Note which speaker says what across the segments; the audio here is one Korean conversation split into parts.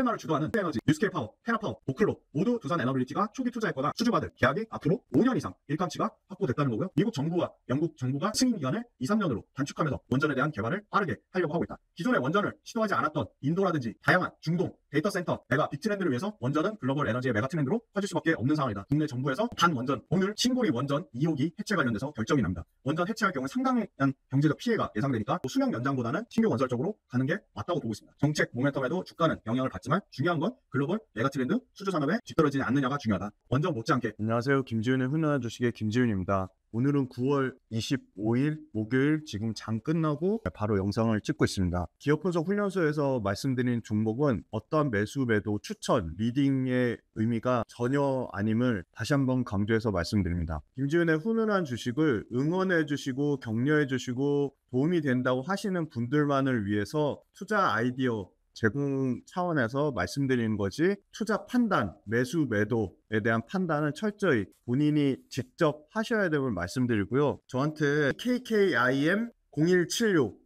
Speaker 1: 테마를 주도하는 에너지, 뉴스케일 파워, 테라파워, 보클로 모두 두산 에너빌리티가 초기 투자했거나 수주받을 계약이 앞으로 5년 이상 일감치가 확보됐다는 거고요. 미국 정부와 영국 정부가 승인 기간을 2, 3년으로 단축하면서 원전에 대한 개발을 빠르게 하려고 하고 있다. 기존에 원전을 시도하지 않았던 인도라든지 다양한 중동, 데이터 센터, 메가 빅트렌드를 위해서 원전은 글로벌 에너지의 메가 트렌드로 커질 수밖에 없는 상황이다. 국내 정부에서 반원전, 오늘 신고리 원전 2호기 해체 관련돼서 결정이 납니다. 원전 해체할 경우 상당한 경제적 피해가 예상되니까 수명 연장보다는 신규 원설 쪽으로 가는 게 맞다고 보고 있습니다. 정책 모멘텀에도 주가는 영향을 받지만 중요한 건 글로벌 메가트렌드 수주 산업에 뒤떨어지지 않느냐가 중요하다. 원전 못지않게.
Speaker 2: 안녕하세요. 김지훈의 훈훈한 주식의 김지훈입니다. 오늘은 9월 25일 목요일 지금 장 끝나고 바로 영상을 찍고 있습니다. 기업분석 훈련소에서 말씀드린 종목은 어떠한 매수, 매도, 추천, 리딩의 의미가 전혀 아님을 다시 한번 강조해서 말씀드립니다. 김지훈의 훈훈한 주식을 응원해 주시고 격려해 주시고 도움이 된다고 하시는 분들만을 위해서 투자 아이디어 제공 차원에서 말씀드리는 거지, 투자 판단, 매수, 매도에 대한 판단은 철저히 본인이 직접 하셔야 됨을 말씀드리고요. 저한테 KKIM0176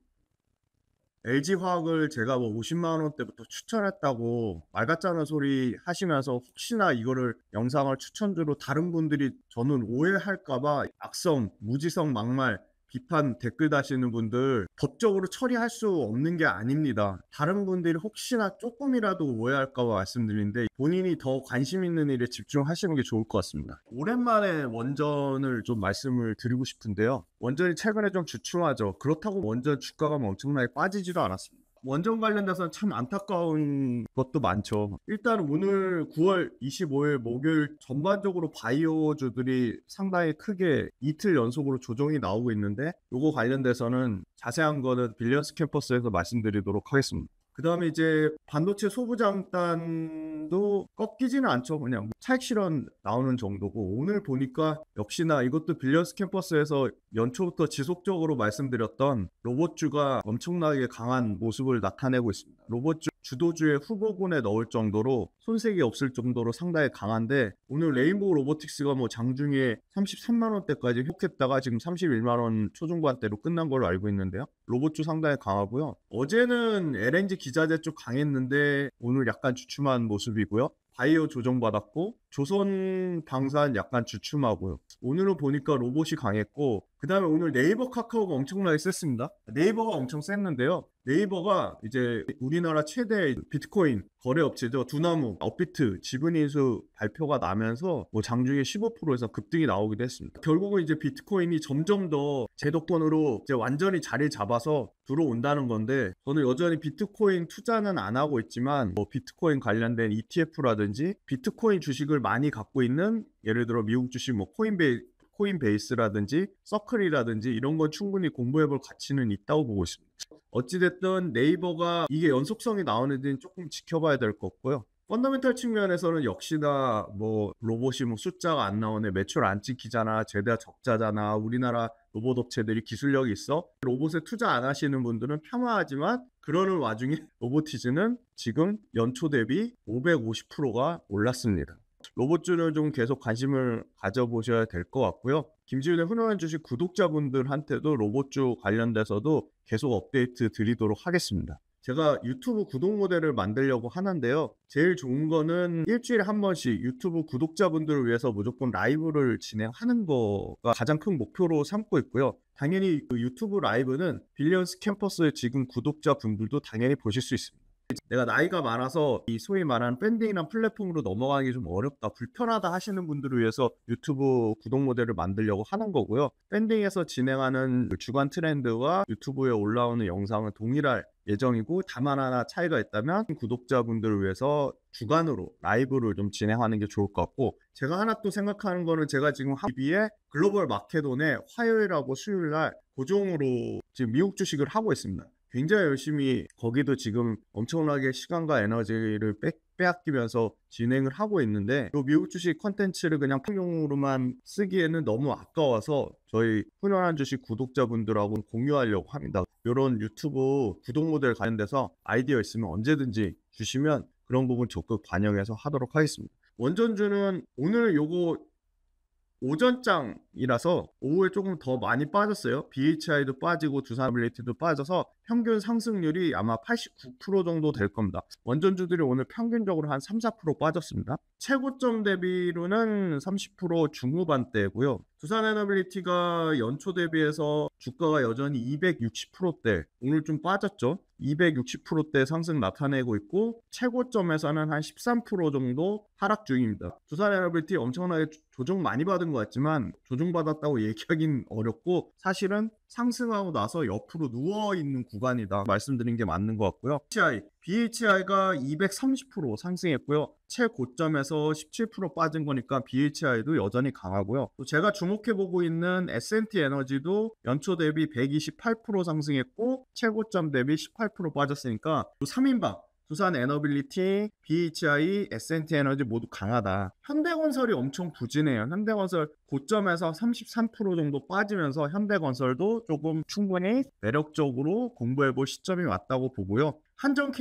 Speaker 2: LG화학을 제가 50만 원대부터 추천했다고 말 같지 않은 소리 하시면서 혹시나 이거를 영상을 추천주로 다른 분들이 저는 오해할까봐 악성, 무지성 막말 비판 댓글 다시는 분들 법적으로 처리할 수 없는 게 아닙니다. 다른 분들이 혹시나 조금이라도 오해할까 봐 말씀드리는데 본인이 더 관심 있는 일에 집중하시는 게 좋을 것 같습니다. 오랜만에 원전을 좀 말씀을 드리고 싶은데요. 원전이 최근에 좀 주춤하죠. 그렇다고 원전 주가가 엄청나게 빠지지도 않았습니다. 원전 관련돼서는 참 안타까운 것도 많죠. 일단 오늘 9월 25일 목요일 전반적으로 바이오주들이 상당히 크게 이틀 연속으로 조정이 나오고 있는데, 요거 관련돼서는 자세한 거는 빌리언스 캠퍼스에서 말씀드리도록 하겠습니다. 그 다음에 이제 반도체 소부장단도 꺾이지는 않죠. 그냥 차익 실현 나오는 정도고, 오늘 보니까 역시나 이것도 빌리언스 캠퍼스에서 연초부터 지속적으로 말씀드렸던 로봇주가 엄청나게 강한 모습을 나타내고 있습니다. 로봇주 주도주의 후보군에 넣을 정도로 손색이 없을 정도로 상당히 강한데, 오늘 레인보우 로보틱스가 장중에 33만 원대까지 회복했다가 지금 31만 원 초중반대로 끝난 걸로 알고 있는데요. 로봇주 상당히 강하고요. 어제는 LNG 기자재 쪽 강했는데 오늘 약간 주춤한 모습이고요. 바이오 조정받았고, 조선 방산 약간 주춤하고요. 오늘은 보니까 로봇이 강했고, 그 다음에 오늘 네이버 카카오가 엄청나게 셌습니다. 네이버가 엄청 셌는데요. 네이버가 이제 우리나라 최대 비트코인 거래업체죠. 두나무, 업비트, 지분인수 발표가 나면서 장중에 15%에서 급등이 나오기도 했습니다. 결국은 이제 비트코인이 점점 더 제도권으로 이제 완전히 자리 잡아서 들어온다는 건데, 저는 여전히 비트코인 투자는 안 하고 있지만 비트코인 관련된 ETF라든지 비트코인 주식을 많이 갖고 있는, 예를 들어 미국 주식 코인베이스라든지 서클이라든지 이런 건 충분히 공부해볼 가치는 있다고 보고 있습니다. 어찌됐든 네이버가 이게 연속성이 나오는지는 조금 지켜봐야 될 것 같고요. 펀더멘탈 측면에서는 역시나 로봇이 숫자가 안 나오네, 매출 안 찍히잖아, 재다 적자잖아, 우리나라 로봇 업체들이 기술력이 있어, 로봇에 투자 안 하시는 분들은 폄하하지만, 그러는 와중에 로보티즈는 지금 연초 대비 550%가 올랐습니다. 로봇주는 좀 계속 관심을 가져보셔야 될 것 같고요. 김지훈의 훈훈한 주식 구독자분들한테도 로봇주 관련돼서도 계속 업데이트 드리도록 하겠습니다. 제가 유튜브 구독 모델을 만들려고 하는데요. 제일 좋은 거는 일주일에 한 번씩 유튜브 구독자분들을 위해서 무조건 라이브를 진행하는 거가 가장 큰 목표로 삼고 있고요. 당연히 그 유튜브 라이브는 빌리언스 캠퍼스의 지금 구독자분들도 당연히 보실 수 있습니다. 내가 나이가 많아서 이 소위 말하는 밴딩이나 플랫폼으로 넘어가기 좀 어렵다, 불편하다 하시는 분들을 위해서 유튜브 구독 모델을 만들려고 하는 거고요. 밴딩에서 진행하는 주간 트렌드와 유튜브에 올라오는 영상은 동일할 예정이고, 다만 하나 차이가 있다면 구독자분들을 위해서 주간으로 라이브를 좀 진행하는 게 좋을 것 같고, 제가 하나 또 생각하는 거는, 제가 지금 TV에 글로벌 마케돈에 화요일하고 수요일날 고정으로 지금 미국 주식을 하고 있습니다. 굉장히 열심히 거기도 지금 엄청나게 시간과 에너지를 빼앗기면서 진행을 하고 있는데, 이 미국 주식 컨텐츠를 그냥 평용으로만 쓰기에는 너무 아까워서 저희 훈훈한 주식 구독자분들하고 공유하려고 합니다. 이런 유튜브 구독 모델 관련돼서 아이디어 있으면 언제든지 주시면 그런 부분 적극 반영해서 하도록 하겠습니다. 원전주는 오늘 요거 오전장 이라서 오후에 조금 더 많이 빠졌어요. BHI도 빠지고 두산에너빌리티도 빠져서 평균 상승률이 아마 89% 정도 될 겁니다. 원전주들이 오늘 평균적으로 한 3-4% 빠졌습니다. 최고점 대비로는 30% 중후반대고요. 두산에너빌리티가 연초 대비해서 주가가 여전히 260%대, 오늘 좀 빠졌죠. 260%대 상승 나타내고 있고 최고점에서는 한 13% 정도 하락 중입니다. 두산에너빌리티 엄청나게 조정 많이 받은 것 같지만 조정받았다고 얘기하긴 어렵고 사실은 상승하고 나서 옆으로 누워있는 구간이다 말씀드린 게 맞는 것 같고요. BHI가 230% 상승했고요. 최고점에서 17% 빠진 거니까 BHI도 여전히 강하고요. 또 제가 주목해보고 있는 S&T 에너지도 연초 대비 128% 상승했고 최고점 대비 18% 빠졌으니까 3인방 두산에너빌리티, BHI, S&T 에너지 모두 강하다. 현대건설이 엄청 부진해요. 현대건설 고점에서 33% 정도 빠지면서 현대건설도 조금 충분히 매력적으로 공부해볼 시점이 왔다고 보고요. 한전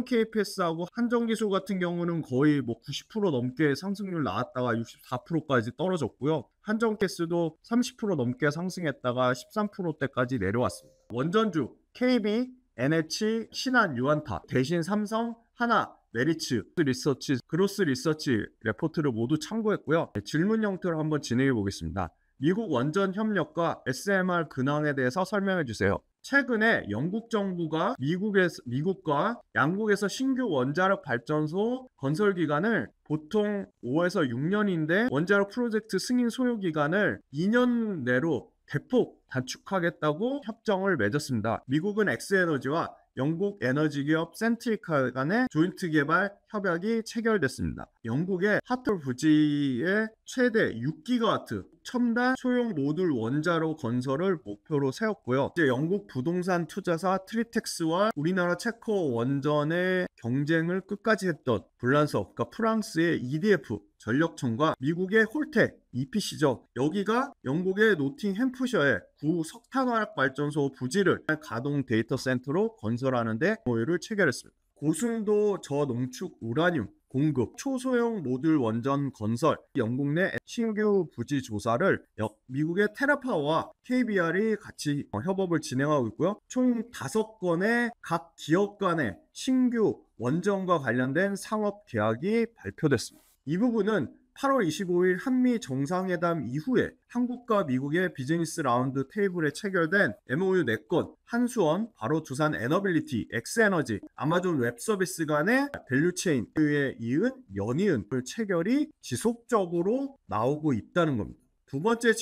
Speaker 2: KPS하고 한전기술 같은 경우는 거의 90% 넘게 상승률 나왔다가 64%까지 떨어졌고요. 한전 KPS도 30% 넘게 상승했다가 13%대까지 내려왔습니다. 원전주 KB, NH, 신한, 유안타, 대신 삼성, 하나, 메리츠, 리서치, 그로스 리서치 레포트를 모두 참고했고요. 질문 형태로 한번 진행해 보겠습니다. 미국 원전 협력과 SMR 근황에 대해서 설명해 주세요. 최근에 영국 정부가 미국과 양국에서 신규 원자력 발전소 건설 기간을 보통 5에서 6년인데 원자력 프로젝트 승인 소요 기간을 2년 내로 대폭 단축하겠다고 협정을 맺었습니다. 미국은 엑스에너지와 영국 에너지 기업 센트리카 간의 조인트 개발 협약이 체결됐습니다. 영국의 하톨 부지의 최대 6기가와트 첨단 소형 모듈 원자로 건설을 목표로 세웠고요. 이제 영국 부동산 투자사 트리텍스와 우리나라 체코 원전의 경쟁을 끝까지 했던 불란서, 그러니까 프랑스의 EDF 전력청과 미국의 홀텍 EPC죠. 여기가 영국의 노팅햄프셔의 구 석탄화력 발전소 부지를 가동 데이터 센터로 건설하는 데 MOU를 체결했습니다. 고순도 저농축 우라늄 공급, 초소형 모듈 원전 건설, 영국 내 신규 부지 조사를 미국의 테라파워와 KBR이 같이 협업을 진행하고 있고요. 총 5건의 각 기업 간의 신규 원전과 관련된 상업 계약이 발표됐습니다. 이 부분은 8월 25일 한미 정상회담 이후에 한국과 미국의 비즈니스 라운드 테이블에 체결된 MOU 4건, 한수원, 바로 두산 에너빌리티, 엑스에너지, 아마존 웹서비스 간의 밸류체인에 이은 연이은 체결이 지속적으로 나오고 있다는 겁니다. 두 번째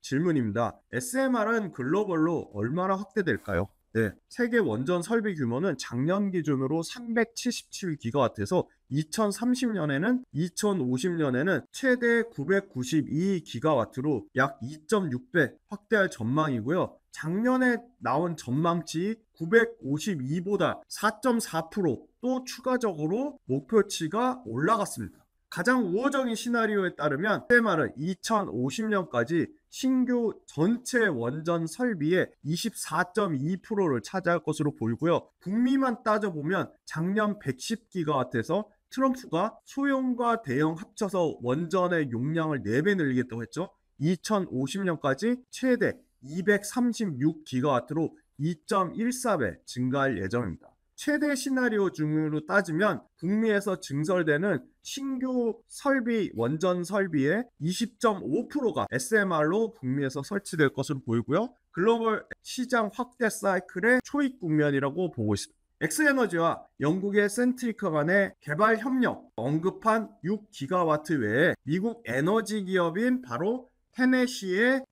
Speaker 2: 질문입니다. SMR은 글로벌로 얼마나 확대될까요? 네, 세계 원전 설비 규모는 작년 기준으로 377기가와트에서 2030년에는 2050년에는 최대 992기가와트로 약 2.6배 확대할 전망이고요. 작년에 나온 전망치 952보다 4.4% 추가적으로 목표치가 올라갔습니다. 가장 우호적인 시나리오에 따르면 SMR은 2050년까지 신규 전체 원전 설비의 24.2%를 차지할 것으로 보이고요. 북미만 따져보면 작년 110기가와트에서 트럼프가 소형과 대형 합쳐서 원전의 용량을 4배 늘리겠다고 했죠. 2050년까지 최대 236기가와트로 2.14배 증가할 예정입니다. 최대 시나리오 중으로 따지면 북미에서 증설되는 신규 설비, 원전 설비의 20.5%가 SMR로 북미에서 설치될 것으로 보이고요. 글로벌 시장 확대 사이클의 초입 국면이라고 보고 있습니다. 엑스에너지와 영국의 센트리카 간의 개발 협력, 언급한 6기가와트 외에 미국 에너지 기업인 바로 테네시의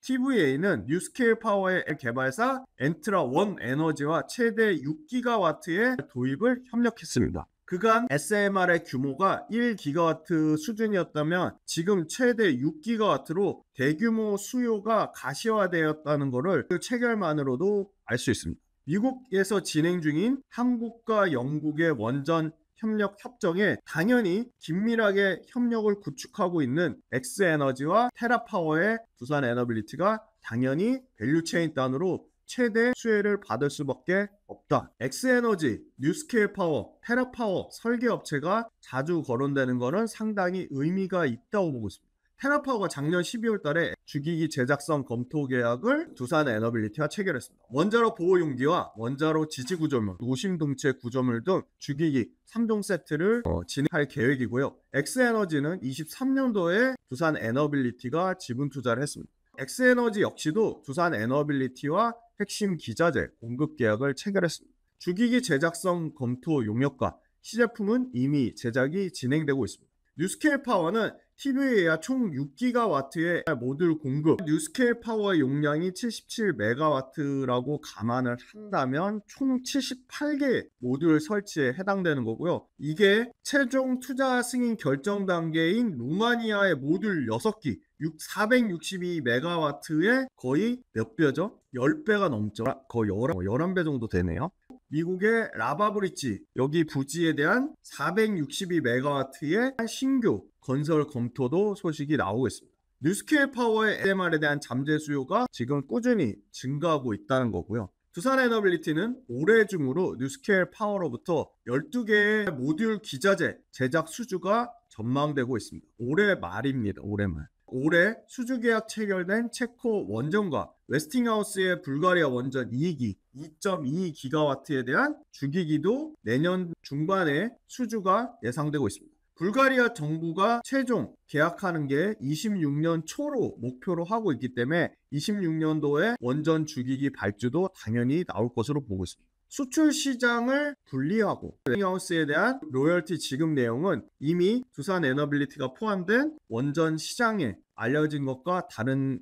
Speaker 2: TVA는 뉴스케일 파워의 개발사 엔트라 원 에너지와 최대 6기가와트의 도입을 협력했습니다. 그간 SMR의 규모가 1기가와트 수준이었다면 지금 최대 6기가와트로 대규모 수요가 가시화되었다는 것을 그 체결만으로도 알 수 있습니다. 미국에서 진행 중인 한국과 영국의 원전 협력 협정에 당연히 긴밀하게 협력을 구축하고 있는 엑스에너지와 테라파워의 두산 에너빌리티가 당연히 밸류체인 단으로 최대 수혜를 받을 수밖에 없다. 엑스에너지, 뉴스케일 파워, 테라파워 설계업체가 자주 거론되는 것은 상당히 의미가 있다고 보고 있습니다. 테라파워가 작년 12월 달에 주기기 제작성 검토 계약을 두산 에너빌리티와 체결했습니다. 원자로 보호 용기와 원자로 지지 구조물, 노심 동체 구조물 등 주기기 3종 세트를 진행할 계획이고요. 엑스에너지는 23년도에 두산 에너빌리티가 지분 투자를 했습니다. 엑스에너지 역시도 두산 에너빌리티와 핵심 기자재 공급 계약을 체결했습니다. 주기기 제작성 검토 용역과 시제품은 이미 제작이 진행되고 있습니다. 뉴스케일 파워는 TVA야 총 6기가와트의 모듈 공급, 뉴스케일 파워의 용량이 77메가와트라고 감안을 한다면 총 78개 모듈 설치에 해당되는 거고요. 이게 최종 투자 승인 결정 단계인 루마니아의 모듈 6기, 462메가와트의 거의 몇 배죠? 10배가 넘죠. 거의 11배 정도 되네요. 미국의 라바브리지, 여기 부지에 대한 462메가와트의 신규 건설 검토도 소식이 나오고 있습니다. 뉴스케일 파워의 SMR에 대한 잠재 수요가 지금 꾸준히 증가하고 있다는 거고요. 두산 에너빌리티는 올해 중으로 뉴스케일 파워로부터 12개의 모듈 기자재 제작 수주가 전망되고 있습니다. 올해 말입니다. 올해 말. 올해 수주 계약 체결된 체코 원전과 웨스팅하우스의 불가리아 원전 2기 2.2기가와트에 대한 주기기도 내년 중반에 수주가 예상되고 있습니다. 불가리아 정부가 최종 계약하는 게 26년 초로 목표로 하고 있기 때문에 26년도에 원전 주기기 발주도 당연히 나올 것으로 보고 있습니다. 수출 시장을 분리하고 웨스팅하우스에 대한 로열티 지급 내용은 이미 두산 에너빌리티가 포함된 원전 시장에 알려진 것과 다른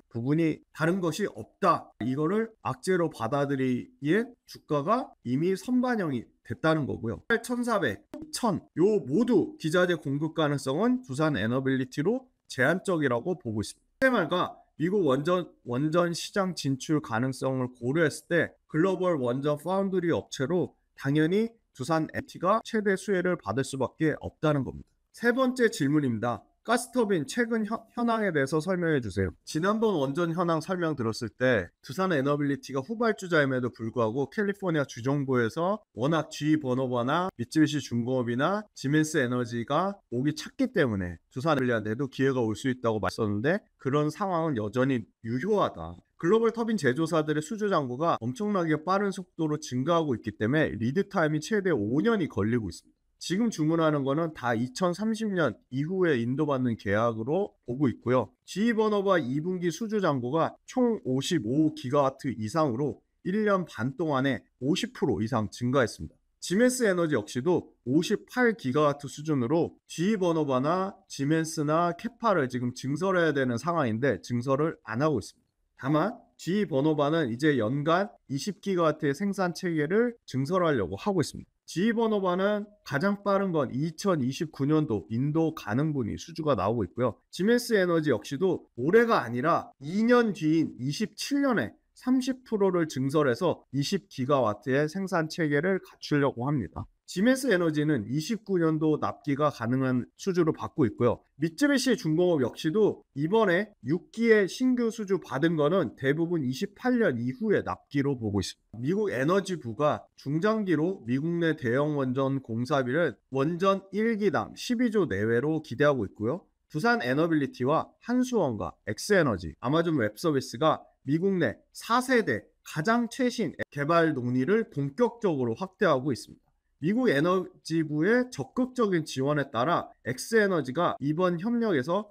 Speaker 2: 것이 없다. 이거를 악재로 받아들이기에 주가가 이미 선반영이 됐다는 거고요. 1,400, 1,000 요 모두 기자재 공급 가능성은 두산 에너빌리티로 제한적이라고 보고 있습니다. SMR과 미국 원전 시장 진출 가능성을 고려했을 때 글로벌 원전 파운드리 업체로 당연히 두산 에너빌리티가 최대 수혜를 받을 수밖에 없다는 겁니다. 세 번째 질문입니다. 가스터빈 최근 현황에 대해서 설명해 주세요. 지난번 원전 현황 설명 들었을 때 두산 에너빌리티가 후발주자임에도 불구하고 캘리포니아 주정부에서 워낙 GE 버너바나 미쓰비시 중공업이나 지멘스 에너지가 오기 찼기 때문에 두산 에너빌리티한테도 기회가 올 수 있다고 말했었는데 그런 상황은 여전히 유효하다. 글로벌 터빈 제조사들의 수주 잔고가 엄청나게 빠른 속도로 증가하고 있기 때문에 리드 타임이 최대 5년이 걸리고 있습니다. 지금 주문하는 거는 다 2030년 이후에 인도받는 계약으로 보고 있고요. GE 버너바 2분기 수주 잔고가 총 55기가와트 이상으로 1년 반 동안에 50% 이상 증가했습니다. 지멘스 에너지 역시도 58기가와트 수준으로 GE 버너바나 지멘스나 캐파를 지금 증설해야 되는 상황인데 증설을 안 하고 있습니다. 다만 GE 버너바는 이제 연간 20기가와트의 생산 체계를 증설하려고 하고 있습니다. GE 버너바는 가장 빠른 건 2029년도 인도 가능분이 수주가 나오고 있고요. 지멘스 에너지 역시도 올해가 아니라 2년 뒤인 27년에 30%를 증설해서 20기가와트의 생산 체계를 갖추려고 합니다. 지멘스 에너지는 29년도 납기가 가능한 수주를 받고 있고요. 미쓰비시 중공업 역시도 이번에 6기의 신규 수주 받은 거는 대부분 28년 이후에 납기로 보고 있습니다. 미국 에너지부가 중장기로 미국 내 대형 원전 공사비를 원전 1기당 12조 내외로 기대하고 있고요. 두산 에너빌리티와 한수원과 엑스에너지, 아마존 웹서비스가 미국 내 4세대 가장 최신 개발 논의를 본격적으로 확대하고 있습니다. 미국 에너지부의 적극적인 지원에 따라 엑스에너지가 이번 협력에서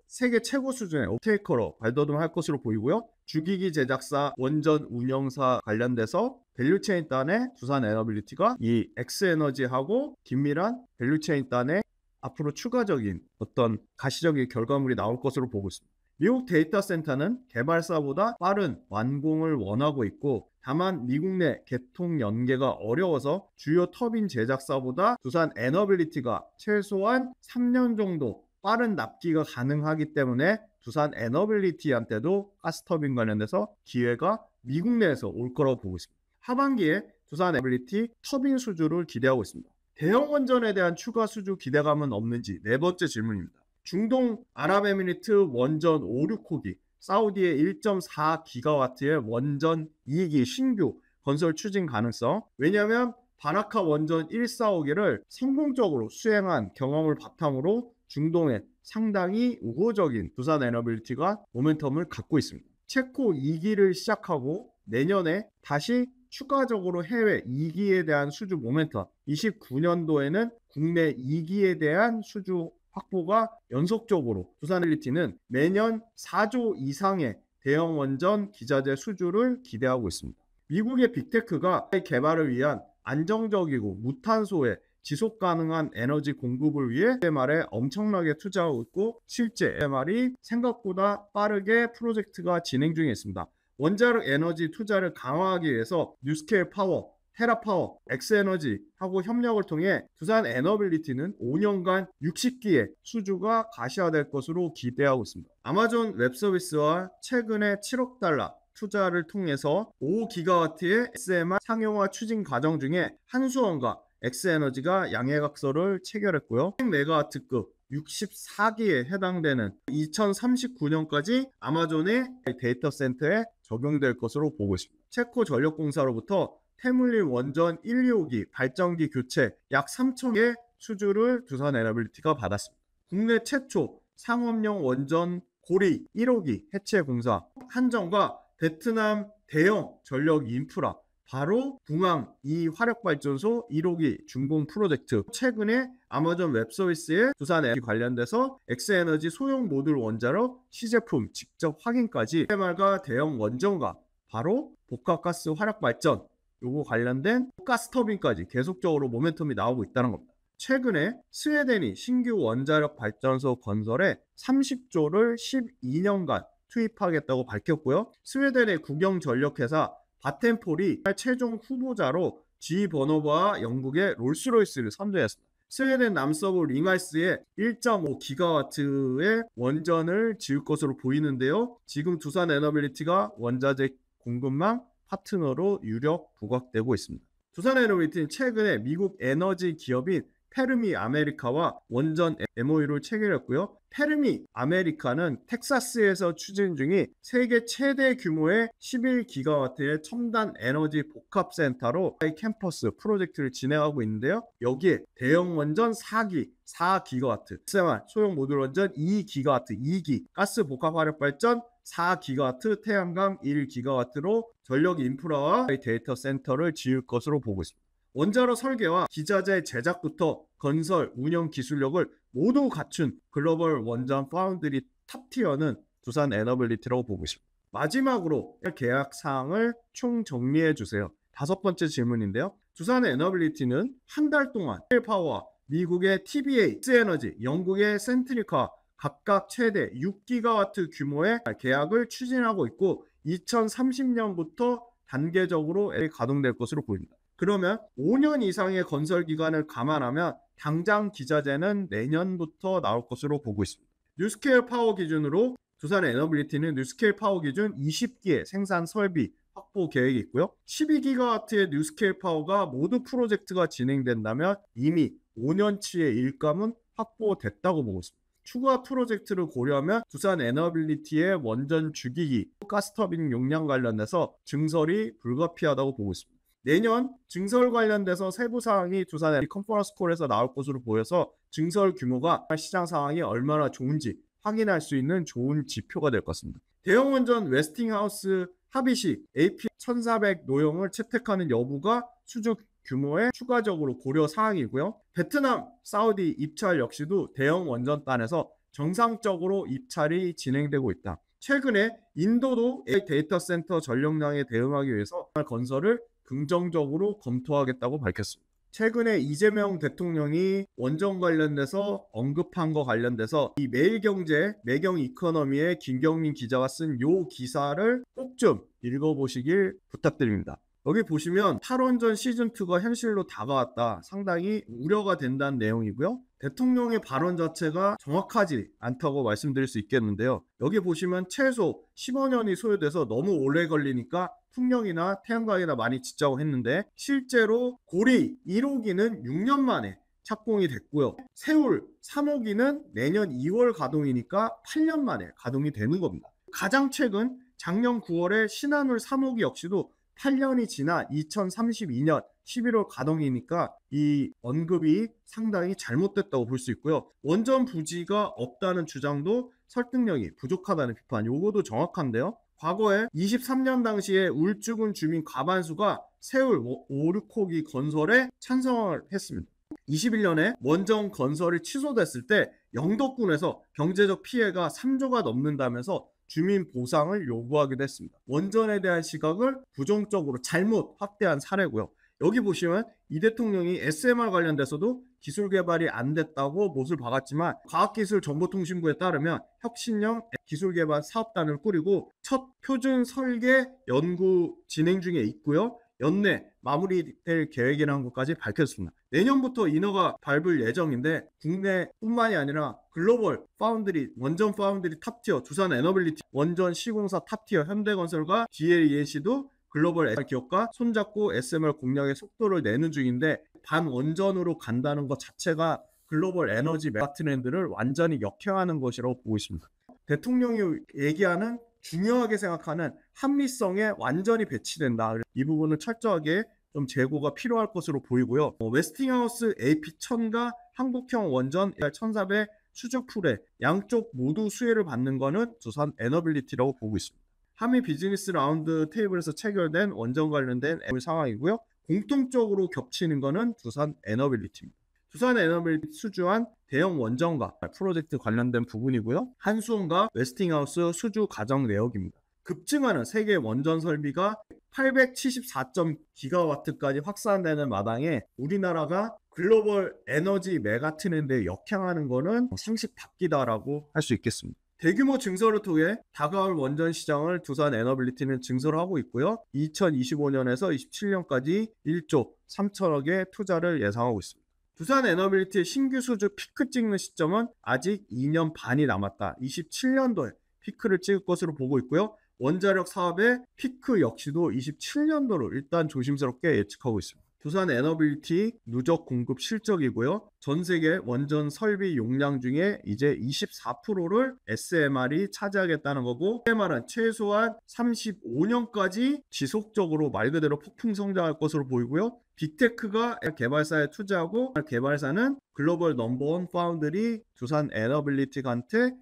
Speaker 2: 세계 최고 수준의 업테이커로 발돋움할 것으로 보이고요. 주기기 제작사, 원전 운영사 관련돼서 밸류체인 단에 두산 에너빌리티가 이 엑스에너지하고 긴밀한 밸류체인 단에 앞으로 추가적인 어떤 가시적인 결과물이 나올 것으로 보고 있습니다. 미국 데이터 센터는 개발사보다 빠른 완공을 원하고 있고 다만 미국 내 개통 연계가 어려워서 주요 터빈 제작사보다 두산 에너빌리티가 최소한 3년 정도 빠른 납기가 가능하기 때문에 두산 에너빌리티한테도 가스터빈 관련돼서 기회가 미국 내에서 올 거라고 보고 있습니다. 하반기에 두산 에너빌리티 터빈 수주를 기대하고 있습니다. 대형 원전에 대한 추가 수주 기대감은 없는지 네 번째 질문입니다. 중동 아랍에미리트 원전 5, 6호기, 사우디의 1.4기가와트의 원전 2기 신규 건설 추진 가능성. 왜냐하면 바라카 원전 1, 4호기를 성공적으로 수행한 경험을 바탕으로 중동에 상당히 우호적인 두산 에너빌리티가 모멘텀을 갖고 있습니다. 체코 2기를 시작하고 내년에 다시 추가적으로 해외 2기에 대한 수주 모멘텀, 29년도에는 국내 2기에 대한 수주 확보가 연속적으로 두산 에너빌리티는 매년 4조 이상의 대형 원전 기자재 수주를 기대하고 있습니다. 미국의 빅테크가 개발을 위한 안정적이고 무탄소의 지속 가능한 에너지 공급을 위해 SMR에 엄청나게 투자하고 있고 실제 SMR이 생각보다 빠르게 프로젝트가 진행 중에 있습니다. 원자력 에너지 투자를 강화하기 위해서 뉴스케일 파워, 테라파워, 엑스에너지하고 협력을 통해 두산 에너빌리티는 5년간 60기의 수주가 가시화될 것으로 기대하고 있습니다. 아마존 웹서비스와 최근에 7억 달러 투자를 통해서 5기가와트의 SMR 상용화 추진 과정 중에 한수원과 엑스에너지가 양해각서를 체결했고요. 100메가와트급 64기에 해당되는 2039년까지 아마존의 데이터 센터에 적용될 것으로 보고 있습니다. 체코 전력공사로부터 태물린 원전 1, 2호기 발전기 교체 약 3,000개의 수주를 두산 에너빌리티가 받았습니다. 국내 최초 상업용 원전 고리 1호기 해체 공사 한전과 베트남 대형 전력 인프라 바로 붕앙 2 화력발전소 1호기 준공 프로젝트, 최근에 아마존 웹서비스의 두산 에너지 관련돼서 엑스에너지 소형 모듈 원자력 시제품 직접 확인까지 SMR과 대형 원전과 바로 복합가스 화력발전 요거 관련된 가스터빈까지 계속적으로 모멘텀이 나오고 있다는 겁니다. 최근에 스웨덴이 신규 원자력 발전소 건설에 30조를 12년간 투입하겠다고 밝혔고요. 스웨덴의 국영전력회사 바텐폴이 최종 후보자로 GE 버너바와 영국의 롤스로이스를 선정했습니다. 스웨덴 남서부 링하이스에 1.5기가와트의 원전을 지을 것으로 보이는데요. 지금 두산 에너빌리티가 원자재 공급망 파트너로 유력 부각되고 있습니다. 두산 에너빌리티는 최근에 미국 에너지 기업인 페르미 아메리카와 원전 MOU를 체결했고요. 페르미 아메리카는 텍사스에서 추진 중인 세계 최대 규모의 11기가와트의 첨단 에너지 복합센터로 캠퍼스 프로젝트를 진행하고 있는데요. 여기에 대형 원전 4기가와트, SMR 소형 모듈 원전 2기가와트, 2기, 가스 복합 화력 발전 4기가와트, 태양광 1기가와트로 전력 인프라와 데이터 센터를 지을 것으로 보고 있습니다. 원자로 설계와 기자재 제작부터 건설, 운영 기술력을 모두 갖춘 글로벌 원전 파운드리 탑티어는 두산 에너빌리티라고 보고 있습니다. 마지막으로 계약 사항을 총 정리해 주세요. 5번째 질문인데요. 두산 에너빌리티는 한 달 동안 파워와 미국의 TVA, 엑스에너지, 영국의 센트리카 각각 최대 6기가와트 규모의 계약을 추진하고 있고 2030년부터 단계적으로 가동될 것으로 보입니다. 그러면 5년 이상의 건설 기간을 감안하면 당장 기자재는 내년부터 나올 것으로 보고 있습니다. 뉴스케일 파워 기준으로 두산 에너빌리티는 뉴스케일 파워 기준 20기의 생산 설비 확보 계획이 있고요. 12기가와트의 뉴스케일 파워가 모두 프로젝트가 진행된다면 이미 5년치의 일감은 확보됐다고 보고 있습니다. 추가 프로젝트를 고려하면 두산 에너빌리티의 원전 주기기, 가스터빈 용량 관련돼서 증설이 불가피하다고 보고 있습니다. 내년 증설 관련돼서 세부 사항이 두산 에너빌리티 컨퍼런스 콜에서 나올 것으로 보여서 증설 규모가 시장 상황이 얼마나 좋은지 확인할 수 있는 좋은 지표가 될 것 같습니다. 대형 원전 웨스팅하우스 합의시 AP1400 노형을 채택하는 여부가 수주 규모의 추가적으로 고려 사항이고요. 베트남, 사우디 입찰 역시도 대형 원전단에서 정상적으로 입찰이 진행되고 있다. 최근에 인도도 데이터 센터 전력량에 대응하기 위해서 건설을 긍정적으로 검토하겠다고 밝혔습니다. 최근에 이재명 대통령이 원전 관련돼서 언급한 거 관련돼서 이 매일경제, 매경이코노미의 김경민 기자가 쓴 요 기사를 꼭 좀 읽어보시길 부탁드립니다. 여기 보시면 탈원전 시즌2가 현실로 다가왔다. 상당히 우려가 된다는 내용이고요. 대통령의 발언 자체가 정확하지 않다고 말씀드릴 수 있겠는데요. 여기 보시면 최소 15년이 소요돼서 너무 오래 걸리니까 풍력이나 태양광이나 많이 짓자고 했는데 실제로 고리 1호기는 6년 만에 착공이 됐고요. 세울 3호기는 내년 2월 가동이니까 8년 만에 가동이 되는 겁니다. 가장 최근 작년 9월에 신한울 3호기 역시도 8년이 지나 2032년 11월 가동이니까 이 언급이 상당히 잘못됐다고 볼 수 있고요. 원전 부지가 없다는 주장도 설득력이 부족하다는 비판, 요거도 정확한데요. 과거에 23년 당시에 울주군 주민 과반수가 세울 5,6호기 건설에 찬성을 했습니다. 21년에 원전 건설이 취소됐을 때 영덕군에서 경제적 피해가 3조가 넘는다면서 주민 보상을 요구하기도 했습니다. 원전에 대한 시각을 부정적으로 잘못 확대한 사례고요. 여기 보시면 이 대통령이 SMR 관련돼서도 기술 개발이 안 됐다고 못을 박았지만 과학기술정보통신부에 따르면 혁신형 기술개발 사업단을 꾸리고 첫 표준 설계 연구 진행 중에 있고요. 연내 마무리될 계획이라는 것까지 밝혔습니다. 내년부터 인허가 밟을 예정인데 국내뿐만이 아니라 글로벌 파운드리, 원전 파운드리 탑티어, 두산 에너빌리티, 원전 시공사 탑티어, 현대건설과 GLENC도 글로벌 SMR 기업과 손잡고 SMR 공략의 속도를 내는 중인데 반원전으로 간다는 것 자체가 글로벌 에너지 메가트렌드를 완전히 역행하는 것이라고 보고 있습니다. 대통령이 얘기하는 중요하게 생각하는 합리성에 완전히 배치된다. 이 부분은 철저하게 좀 재고가 필요할 것으로 보이고요. 웨스팅하우스 AP1000과 한국형 원전 1400 수주풀에 양쪽 모두 수혜를 받는 것은 두산 에너빌리티라고 보고 있습니다. 한미 비즈니스 라운드 테이블에서 체결된 원전 관련된 상황이고요. 공통적으로 겹치는 것은 두산 에너빌리티입니다. 두산 에너빌리티 수주한 대형 원전과 프로젝트 관련된 부분이고요. 한수원과 웨스팅하우스 수주 과정 내역입니다. 급증하는 세계 원전 설비가 874.기가와트까지 확산되는 마당에 우리나라가 글로벌 에너지 메가 트렌드에 역행하는 것은 상식 밖이다라고 할 수 있겠습니다. 대규모 증설을 통해 다가올 원전 시장을 두산 에너빌리티는 증설을 하고 있고요. 2025년에서 27년까지 1조 3천억의 투자를 예상하고 있습니다. 두산 에너빌리티의 신규 수주 피크 찍는 시점은 아직 2년 반이 남았다. 27년도에 피크를 찍을 것으로 보고 있고요. 원자력 사업의 피크 역시도 27년도로 일단 조심스럽게 예측하고 있습니다. 두산 에너빌리티 누적 공급 실적이고요. 전 세계 원전 설비 용량 중에 이제 24%를 SMR이 차지하겠다는 거고, SMR은 최소한 35년까지 지속적으로 말 그대로 폭풍 성장할 것으로 보이고요. 빅테크가 개발사에 투자하고 개발사는 글로벌 넘버원 파운드리 두산 에너빌리티한테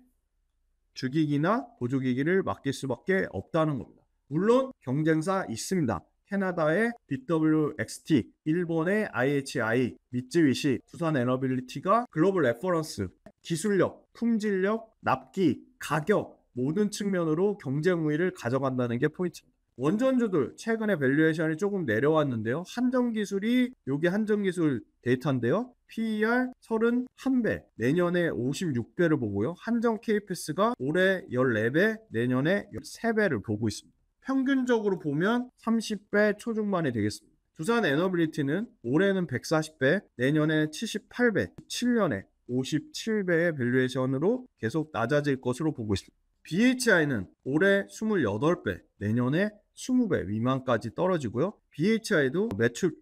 Speaker 2: 주기기나 보조기기를 맡길 수밖에 없다는 겁니다. 물론 경쟁사 있습니다. 캐나다의 BWXT, 일본의 IHI, 미쯔비시, 두산 에너빌리티가 글로벌 레퍼런스, 기술력, 품질력, 납기, 가격 모든 측면으로 경쟁 우위를 가져간다는 게 포인트입니다. 원전주들 최근에 밸류에이션이 조금 내려왔는데요. 한전기술이 요게 한전기술 데이터인데요. PER 31배, 내년에 56배를 보고요. 한전 KPS가 올해 14배, 내년에 13배를 보고 있습니다. 평균적으로 보면 30배 초중반이 되겠습니다. 두산 에너빌리티는 올해는 140배, 내년에 78배, 7년에 57배의 밸류에이션으로 계속 낮아질 것으로 보고 있습니다. BHI는 올해 28배, 내년에 20배 미만까지 떨어지고요. BHI도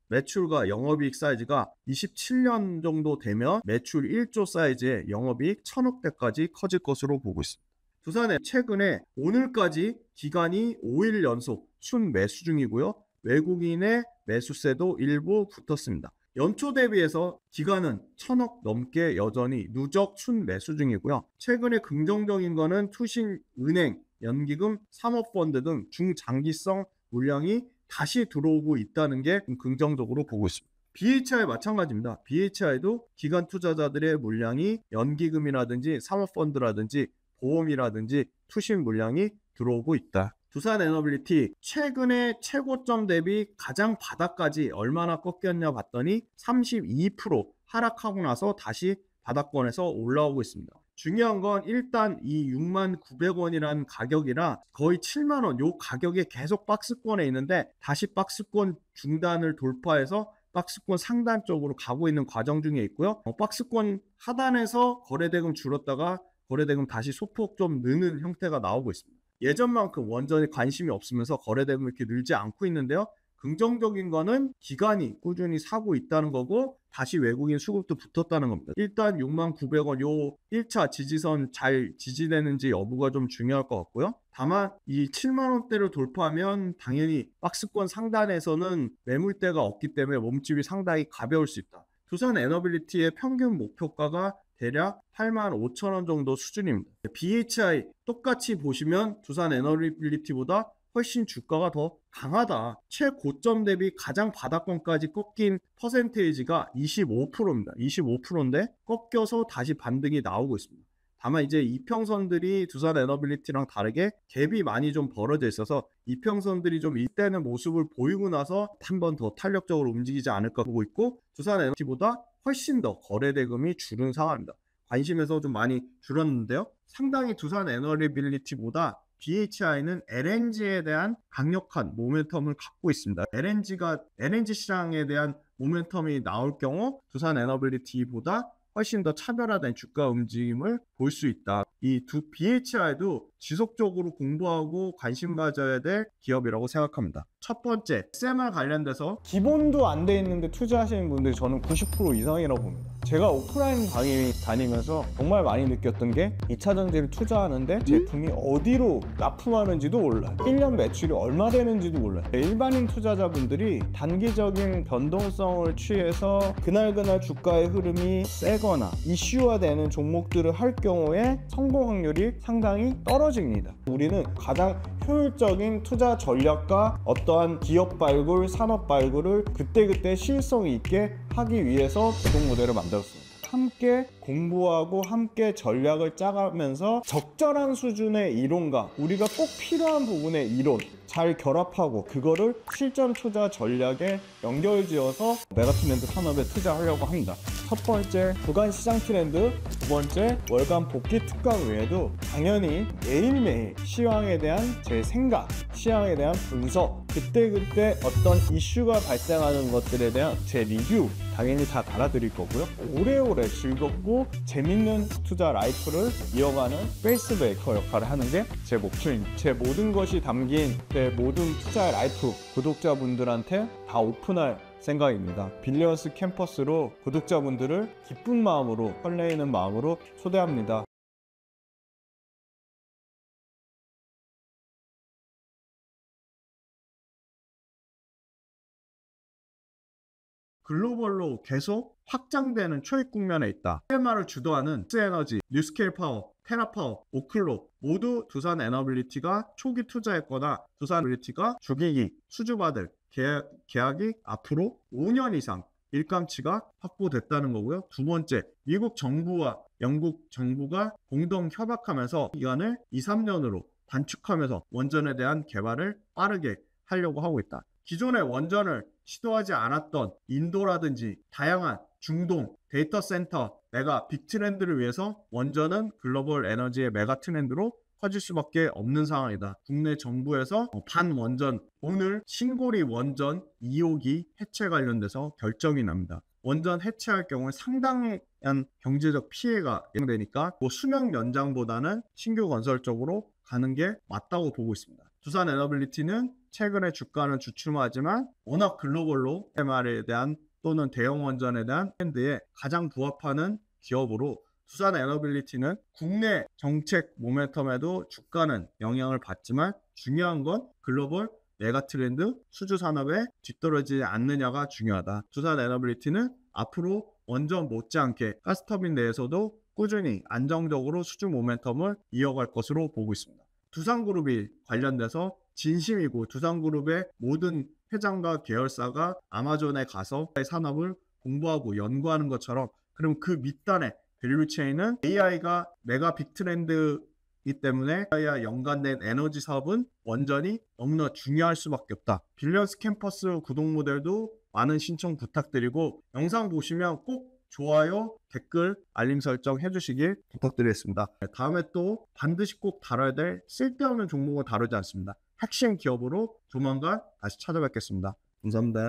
Speaker 2: 매출과 영업이익 사이즈가 27년 정도 되면 매출 1조 사이즈의 영업이익 1,000억대까지 커질 것으로 보고 있습니다. 두산에 최근에 오늘까지 기간이 5일 연속 순 매수 중이고요. 외국인의 매수세도 일부 붙었습니다. 연초 대비해서 기간은 1,000억 넘게 여전히 누적 순 매수 중이고요. 최근에 긍정적인 거는 투신, 은행, 연기금, 사모펀드 등 중장기성 물량이 다시 들어오고 있다는 게 긍정적으로 보고 있습니다. BHI 마찬가지입니다. BHI도 기관 투자자들의 물량이 연기금이라든지 사모펀드라든지 보험이라든지 투신 물량이 들어오고 있다. 두산 에너빌리티 최근에 최고점 대비 가장 바닥까지 얼마나 꺾였냐 봤더니 32% 하락하고 나서 다시 바닥권에서 올라오고 있습니다. 중요한 건 일단 이 69,900원이라는 가격이라 거의 7만원 요 가격에 계속 박스권에 있는데 다시 박스권 중단을 돌파해서 박스권 상단 쪽으로 가고 있는 과정 중에 있고요. 박스권 하단에서 거래대금 줄었다가 거래대금 다시 소폭 좀 느는 형태가 나오고 있습니다. 예전만큼 원전에 관심이 없으면서 거래대금이 이렇게 늘지 않고 있는데요. 긍정적인 거는 기관이 꾸준히 사고 있다는 거고 다시 외국인 수급도 붙었다는 겁니다. 일단 69,000원 요 1차 지지선 잘 지지되는지 여부가 좀 중요할 것 같고요. 다만 이 7만 원대를 돌파하면 당연히 박스권 상단에서는 매물대가 없기 때문에 몸집이 상당히 가벼울 수 있다. 두산 에너빌리티의 평균 목표가가 대략 85,000원 정도 수준입니다. BHI 똑같이 보시면 두산 에너빌리티보다 훨씬 주가가 더 강하다. 최고점 대비 가장 바닥권까지 꺾인 퍼센테이지가 25%입니다. 25%인데 꺾여서 다시 반등이 나오고 있습니다. 다만 이제 이평선들이 두산 에너빌리티랑 다르게 갭이 많이 좀 벌어져 있어서 이평선들이 좀 이때는 모습을 보이고 나서 한 번 더 탄력적으로 움직이지 않을까 보고 있고 두산 에너빌리티보다 훨씬 더 거래 대금이 줄은 상황입니다. 관심에서 좀 많이 줄었는데요. 상당히 두산 에너빌리티보다 BHI는 LNG에 대한 강력한 모멘텀을 갖고 있습니다. LNG 시장에 대한 모멘텀이 나올 경우 두산 에너빌리티보다 훨씬 더 차별화된 주가 움직임을 볼 수 있다. 이 두 BHI도 지속적으로 공부하고 관심 가져야 될 기업이라고 생각합니다. 첫 번째, SMR 관련돼서
Speaker 3: 기본도 안 돼 있는데 투자하시는 분들이 저는 90% 이상이라고 봅니다. 제가 오프라인 강의 다니면서 정말 많이 느꼈던 게 2차전지를 투자하는데 제품이 어디로 납품하는지도 몰라요. 1년 매출이 얼마 되는지도 몰라요. 일반인 투자자분들이 단기적인 변동성을 취해서 그날 주가의 흐름이 세거나 이슈화되는 종목들을 할 경우에 성공 확률이 상당히 떨어집니다. 우리는 가장 효율적인 투자 전략과 어떠한 기업 발굴, 산업 발굴을 그때그때 시일성 있게 하기 위해서 구독 모델을 만들었습니다. 함께 공부하고 함께 전략을 짜가면서 적절한 수준의 이론과 우리가 꼭 필요한 부분의 이론 잘 결합하고 그거를 실전 투자 전략에 연결지어서 메가트렌드 산업에 투자하려고 합니다. 첫 번째, 주간 시장 트렌드, 두 번째, 월간 복귀 특강 외에도 당연히 매일매일 시황에 대한 제 생각, 시황에 대한 분석, 그때그때 어떤 이슈가 발생하는 것들에 대한 제 리뷰 당연히 다 달아드릴 거고요. 오래오래 즐겁고 재밌는 투자 라이프를 이어가는 페이스 메이커 역할을 하는 게 제 목표입니다. 제 모든 것이 담긴 제 모든 투자 라이프 구독자분들한테 다 오픈할 생각입니다. 빌리언스 캠퍼스로 구독자분들을 기쁜 마음으로 설레이는 마음으로 초대합니다.
Speaker 2: 글로벌로 계속 확장되는 초입 국면에 있다. 테마를 주도하는 S에너지, 뉴스케일 파워, 테라파워, 오클로 모두 두산 에너빌리티가 초기 투자했거나 두산 에너빌리티가 주기기 수주받을 계약이 앞으로 5년 이상 일감치가 확보됐다는 거고요. 두 번째, 미국 정부와 영국 정부가 공동 협약하면서 기간을 2-3년으로 단축하면서 원전에 대한 개발을 빠르게 하려고 하고 있다. 기존의 원전을 시도하지 않았던 인도라든지 다양한 중동, 데이터 센터, 메가 빅 트렌드를 위해서 원전은 글로벌 에너지의 메가 트렌드로 커질 수밖에 없는 상황이다. 국내 정부에서 반원전, 오늘 신고리 원전 2호기 해체 관련돼서 결정이 납니다. 원전 해체할 경우에 상당한 경제적 피해가 예상되니까 수명 연장보다는 신규 건설 쪽으로 가는 게 맞다고 보고 있습니다. 두산 에너빌리티는 최근에 주가는 주춤하지만 워낙 글로벌로 MR에 대한 또는 대형 원전에 대한 트렌드에 가장 부합하는 기업으로 두산 에너빌리티는 국내 정책 모멘텀에도 주가는 영향을 받지만 중요한 건 글로벌 메가 트렌드 수주 산업에 뒤떨어지지 않느냐가 중요하다. 두산 에너빌리티는 앞으로 원전 못지않게 가스터빈 내에서도 꾸준히 안정적으로 수주 모멘텀을 이어갈 것으로 보고 있습니다. 두산그룹이 관련돼서 진심이고 두산그룹의 모든 회장과 계열사가 아마존에 가서 산업을 공부하고 연구하는 것처럼 그럼 그 밑단에 밸류체인은 AI가 메가 빅 트렌드이기 때문에 AI와 연관된 에너지 사업은 원전이 너무나 중요할 수밖에 없다. 빌리언스 캠퍼스 구독 모델도 많은 신청 부탁드리고 영상 보시면 꼭 좋아요, 댓글, 알림 설정 해주시길 부탁드리겠습니다. 다음에 또 반드시 꼭 다뤄야 될 쓸데없는 종목을 다루지 않습니다. 핵심 기업으로 조만간 다시 찾아뵙겠습니다. 감사합니다.